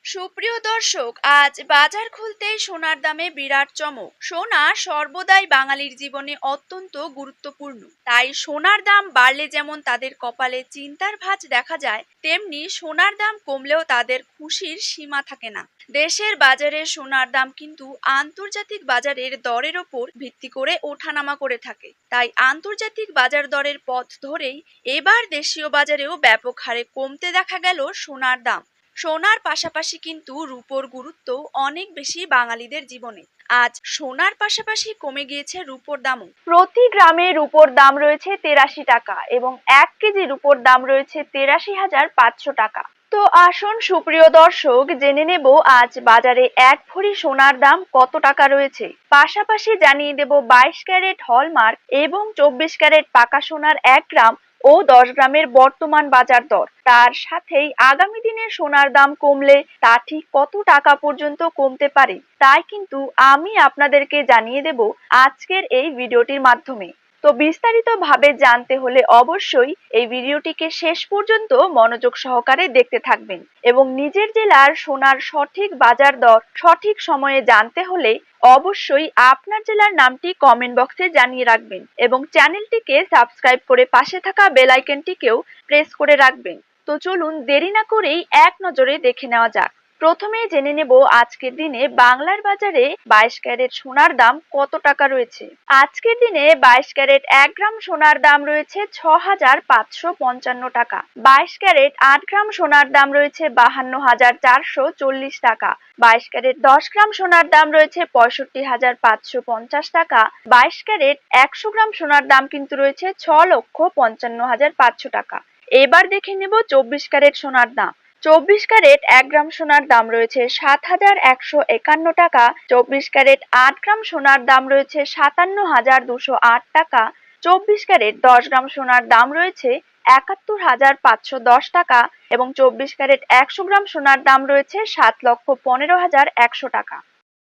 সুপ্রিয় দর্শক, আজ বাজার খুলতেই সোনার দামে বিরাট চমক। সোনা সর্বদাই বাঙালির জীবনে অত্যন্ত গুরুত্বপূর্ণ। তাই সোনার দাম বাড়লে যেমন তাদের কপালে চিন্তার ভাঁজ দেখা যায়, তেমনি সোনার দাম কমলেও তাদের খুশির সীমা থাকে না। দেশের বাজারে সোনার দাম কিন্তু আন্তর্জাতিক বাজারের দরের ওপর ভিত্তি করে ওঠানামা করে থাকে। তাই আন্তর্জাতিক বাজার দরের পথ ধরেই এবার দেশীয় বাজারেও ব্যাপক হারে কমতে দেখা গেল সোনার দাম। সোনার পাশাপাশি কিন্তু রূপোর গুরুত্ব অনেক বেশি বাঙালিদের জীবনে। আজ সোনার পাশাপাশি কমে গিয়েছে রূপোর দামও। প্রতি গ্রামে রূপোর দাম রয়েছে ৮৩ টাকা এবং ১ কেজি রূপোর দাম রয়েছে ৮৩,৫০০ টাকা। তো আসুন সুপ্রিয় দর্শক, জেনে নেব আজ বাজারে ১ ভরি সোনার দাম কত টাকা রয়েছে। পাশাপাশি জানিয়ে দেব ২২ ক্যারেট হলমার্ক এবং ২৪ ক্যারেট পাকা সোনার ১ গ্রাম ও ১০ গ্রামের বর্তমান বাজার দর। তার সাথেই আগামী দিনে সোনার দাম কমলে তা ঠিক কত টাকা পর্যন্ত কমতে পারে, তাই কিন্তু আমি আপনাদেরকে জানিয়ে দেব আজকের এই ভিডিওটির মাধ্যমে। তো বিস্তারিত ভাবে জানতে হলে অবশ্যই এই ভিডিওটিকে শেষ পর্যন্ত মনোযোগ সহকারে দেখতে থাকবেন এবং নিজের জেলার সোনার সঠিক বাজার দর সঠিক সময়ে জানতে হলে অবশ্যই আপনার জেলার নামটি কমেন্ট বক্সে জানিয়ে রাখবেন এবং চ্যানেলটিকে সাবস্ক্রাইব করে পাশে থাকা বেল আইকনটিকেও প্রেস করে রাখবেন। তো চলুন দেরি না করেই এক নজরে দেখে নেওয়া যাক। প্রথমে জেনে নেব আজকের দিনে বাংলার বাজারে ২২ ক্যারেট সোনার দাম কত টাকা রয়েছে। আজকের দিনে ২২ ক্যারেট ১ গ্রাম সোনার দাম রয়েছে ৬,৫৫৫ টাকা। ২২ ক্যারেট ৮ গ্রাম সোনার দাম রয়েছে ৫২,৪৪০ টাকা। ২২ ক্যারেট ১০ গ্রাম সোনার দাম রয়েছে ৬৫,৫৫০ টাকা। ২২ ক্যারেট ১০০ গ্রাম সোনার দাম কিন্তু রয়েছে ৬,৫৫,৫০০ টাকা। এবার দেখে নেব ২৪ ক্যারেট সোনার দাম। ২৪ ক্যারেট ১ গ্রাম সোনার দাম রয়েছে ৭,১৫১ টাকা। ২৪ ক্যারেট ৮ গ্রাম সোনার দাম রয়েছে ৫৭,২০৮ টাকা। ২৪ ক্যারেট ১০ গ্রাম সোনার দাম রয়েছে ৭১,৫১০ টাকা এবং ২৪ ক্যারেট ১০০ গ্রাম সোনার দাম রয়েছে ৭,১৫,১০০ টাকা।